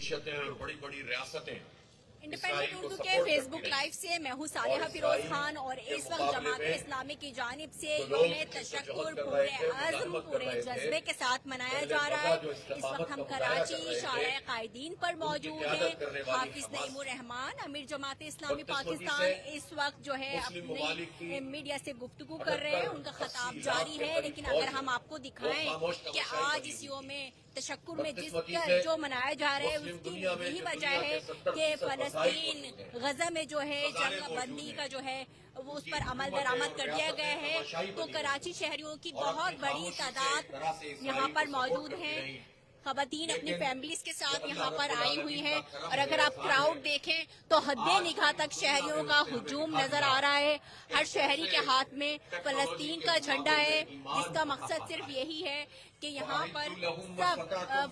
मीशतें और बड़ी बड़ी रियासतें इंडिपेंडेंट उर्दू के फेसबुक लाइव से मैं हूँ सालिहा फिरोज खान और इस वक्त जमात इस्लामी की जानिब से यौम तशक्कुर पूरे अज़्म पूरे जज्बे के साथ मनाया जा रहा है। इस वक्त हम कराची शारा कायदीन पर मौजूद हैं। हाफिज नईमुर रहमान अमीर जमात इस्लामी पाकिस्तान इस वक्त जो है अपने मीडिया से गुफ्तगू कर रहे हैं, उनका खिताब जारी है। लेकिन अगर हम आपको दिखाएं कि आज इस यौम तशक्कुर में जो मनाया जा रहा है उसकी यही वजह है कि फलस्तीन गजा में जो है जंग बंदी का जो है वो उस पर अमल दरामद कर दिया गया है। तो कराची शहरियों की बहुत बड़ी तादाद यहाँ पर मौजूद है। खवातीन अपनी फैमिलीज के साथ यहाँ पर आई हुई हैं और अगर आप क्राउड देखें तो हद्दे निगाह तक शहरियों का हुजूम नजर आ रहा है। हर शहरी के हाथ में फलस्तीन का झंडा है, जिसका मकसद सिर्फ यही है कि यहाँ पर सब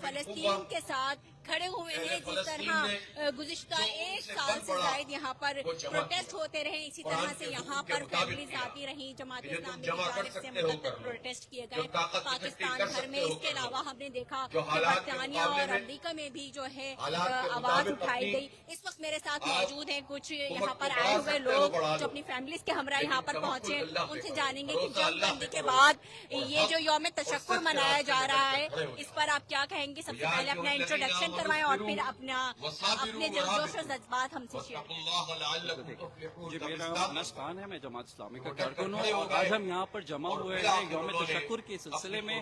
फलस्तीन के साथ खड़े हुए हैं। जिस तरह गुज़िश्ता एक साल से जायद यहाँ पर प्रोटेस्ट होते रहे, इसी तरह से यहाँ पर फैमिलीज आती रही। जमात इस्लामी की जानिब से मुतअद्दिद प्रोटेस्ट किए गए पाकिस्तान भर में। इसके अलावा हमने देखा कि बरतानिया और अमरीका में भी जो है आवाज उठाई गई। इस वक्त मेरे साथ मौजूद हैं कुछ यहाँ पर आए हुए लोग जो अपनी फैमिलीज के हमरा यहाँ पर पहुंचे। उनसे जानेंगे कि जंगबंदी के बाद ये जो यौम तशक्कुर मनाया जा रहा है, इस पर आप क्या कहेंगे? सबसे पहले अपना इंट्रोडक्शन करवाएं और फिर अपने जोश और जज्बात हमसे शेयर करें। जी, मेरा अफगानिस्तान है, मैं जमात इस्लामी का कारकुन हूँ और आज हम यहाँ पर जमा हुए हैं यौम तशक्कुर के सिलसिले में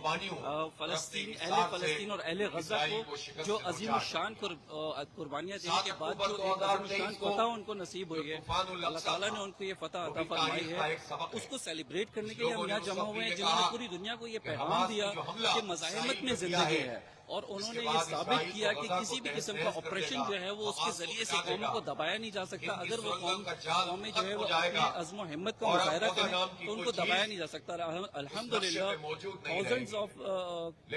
फलस्तीन और अहले गजा को जो अजीम शान कुर्बानियाँ देने के बाद जो एक अजीम शान फतह उनको नसीब हुई है, अल्लाह ताला ने उनको ये फतह अता फरमाई है, उसको सेलिब्रेट करने के लिए हम यहाँ जमा हुए हैं। जिन्होंने पूरी दुनिया को ये पैगाम दिया कि मज़ाहिमत में जिंदगी है और उन्होंने ये साबित किया कि किसी भी किस्म का ऑपरेशन जो है वो उसके जरिए से कौमों को दबाया नहीं जा सकता। अगर वो कौमें जो है वो अपनी अज़्म हिम्मत का मुजाहरा करें तो उनको दबाया नहीं जा सकता। अल्हम्दुलिल्लाह थाउजेंड्स ऑफ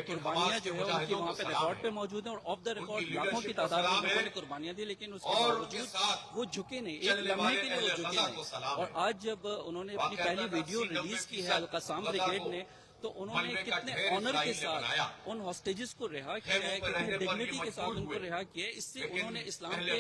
कुर्बानियाँ जो है उनकी वहाँ पे रिकॉर्ड पे मौजूद है और ऑफ द रिकॉर्ड लाखों की तादाद में उन्होंने कुर्बानियाँ दी, लेकिन उसके बावजूद वो झुके नहीं, एक लम्हे के लिए वो झुके नहीं। और आज जब उन्होंने अपनी पहली वीडियो रिलीज की है अल-क़स्साम ब्रिगेड ने, तो उन्होंने कितने ऑनर के साथ उन हॉस्टेजेस को रिहा किया है, कितनी डिग्निटी के साथ उनको रिहा किया है। इससे उन्होंने इस्लाम के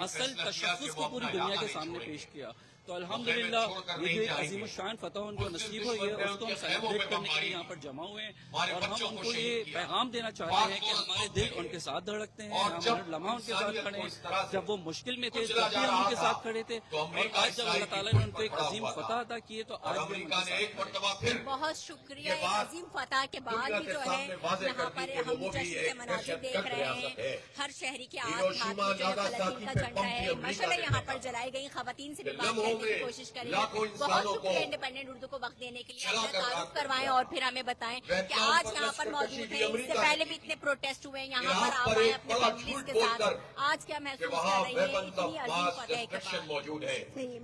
असल तशख़्ख़ुस को पूरी दुनिया के सामने पेश किया। तो अल्हम्दुलिल्लाह ये जो एक अजीम शान फतह उनको नसीब हुई है उसको हम सेलिब्रेट करने के लिए यहाँ पर जमा हुए हैं और हम उनको ये पैगाम देना चाहते हैं कि हमारे दिल उनके साथ धड़कते हैं, हम हर लम्हा उनके साथ खड़े हैं। जब वो मुश्किल में थे तब भी हम उनके साथ खड़े थे और आज जब अल्लाह ताला ने उनको एक अजीम फतह अता की है तो आज भी हम बहुत शुक्रिया। अजीम फतह के बाद भी जो है यहाँ पर हम जश्न के मनाज़िर देख रहे हैं। हर शहरी के आस हाथ में जो है फलस्तीन का झंडा है, मशालें यहाँ पर जलाई गई। खवातीन से भी बात करने की कोशिश करेंगे। बहुत शुक्रिया इंडिपेंडेंट उर्दू को वक्त देने के लिए। अपना तारुफ करवाएं और फिर हमें बताएं कि आज यहाँ पर मौजूद है। इससे पहले भी इतने प्रोटेस्ट हुए, यहाँ पर आप आए अपने फैमिलीज के साथ, आज क्या महसूस कर रही है इतनी अजीम फतह के बाद?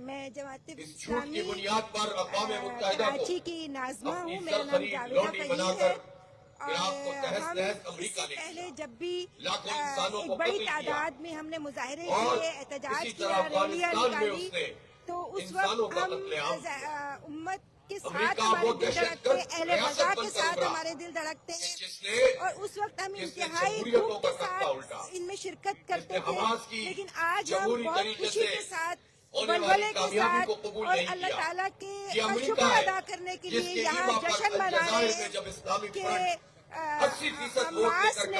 मैं जमात इस्लामी कराची की नाज़मा हूँ, मेरा नाम जावेदा फहीम है और हम इससे पहले जब भी एक बड़ी तादाद में हमने मुजाहरे किए, एहतजाज किया, रैलियां निकाली, तो उस वक्त हम उम्मत के साथ हमारे दिल धड़कते, अहले गजा के साथ हमारे दिल धड़कते हैं और उस वक्त हम इंतहाई दुख के साथ इनमें शिरकत करते थे। लेकिन आज हम बहुत खुशी के साथ, बलबले के साथ और अल्लाह ताला के शुक्र अदा करने के लिए यहाँ जश्न मना रहे हैं कि हमास ने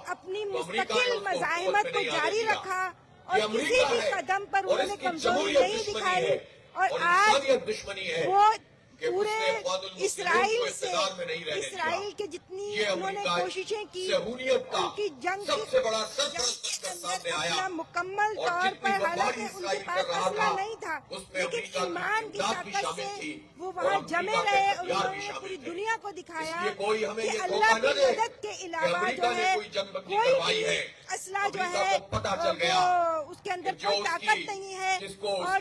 अपनी मुस्तकिल मज़ाहिमत को जारी रखा और किसी भी कदम पर उन्होंने कमजोरी नहीं दिखाई और आज वो पूरे इसराइल से, इसराइल के जितनी उन्होंने कोशिशें की, उनकी जंग अपना मुकम्मल तौर पर, हालांकि उनके पास असला नहीं था, लेकिन ईमान की ताकत से वो वहाँ जमे रहे और उन्होंने पूरी दुनिया को दिखाया कि अल्लाह की मदद के अलावा जो है कोई भी असला जो है वो उसके अंदर कोई ताकत नहीं है और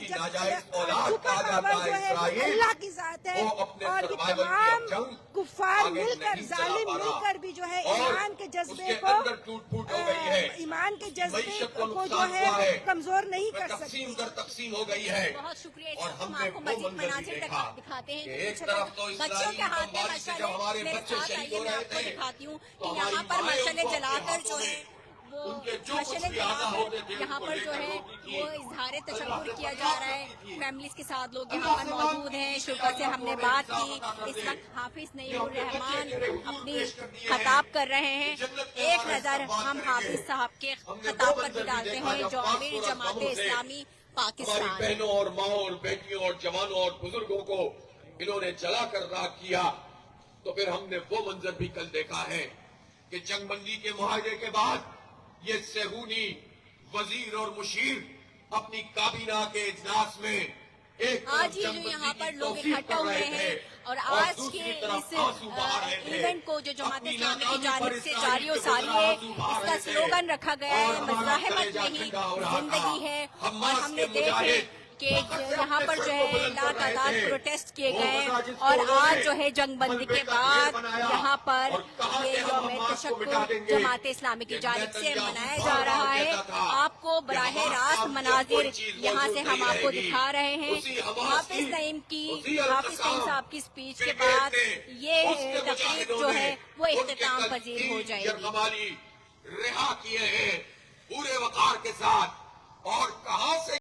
सुपर पावर जो है वो अल्लाह की जात है। और ये तमाम कुफ्फार मिलकर, जालिम मिलकर भी जो है ईमान के जज्बे को, ईमान के जज्बे को जो है कमजोर नहीं कर सकते। तकसीम हो गई है। बहुत शुक्रिया। हम आपको मजीद मनाज़िर दिखाते हैं। बच्चों के हाथ में मशाले, मेरे साथ आइए मैं आपको दिखाती हूँ कि यहाँ पर मशाले जलाकर जो है वो مشعل یہاں پر جو ہے وہ اظہار تشکر کیا جا رہا ہے. فیملیز کے ساتھ لوگ یہاں پر موجود ہیں. شکر سے ہم نے بات کی. اس وقت حافظ نعیم الرحمان اپنی خطاب کر رہے ہیں. ایک نظر ہم حافظ صاحب کے خطاب پر بھی ڈالتے ہیں جو امیر جماعت اسلامی پاکستان. ہماری بہنوں اور ماؤں اور بیٹیوں اور جوانوں اور بزرگوں کو انہوں نے جلا کر راکھ کیا. تو پھر ہم نے وہ منظر بھی کل دیکھا ہے کہ جنگ بندی کے معاہدے کے بعد یہ صہیونی وزیر اور مشیر اپنی کابینہ کے اجلاس میں آج ہی جو یہاں پر لوگ اکٹھا ہوئے ہیں اور آج کے اس ایونٹ کو جو جماعت اسلامی کی جانب سے جاری و ساری ہے اس کا سلوگن رکھا گیا ہے مزاحمت نہیں زندگی ہے. اور ہم نے دیکھے کہ یہاں پر جو ہے لا تعداد پروٹیسٹ کیے گئے اور آج جو ہے جنگ بندی کے بعد یہاں پر یہ یوم تشکر جماعت اسلامی کی جانب سے منایا جا رہا ہے. آپ کو براہ راست مناظر یہاں سے ہم آپ کو دکھا رہے ہیں. حافظ نعیم صاحب کی اسپیچ کے بعد یہ تقریب جو ہے وہ اختتام پذیر ہو جائے گی. رہا کیے ہیں پورے وقار کے ساتھ اور کہاں سے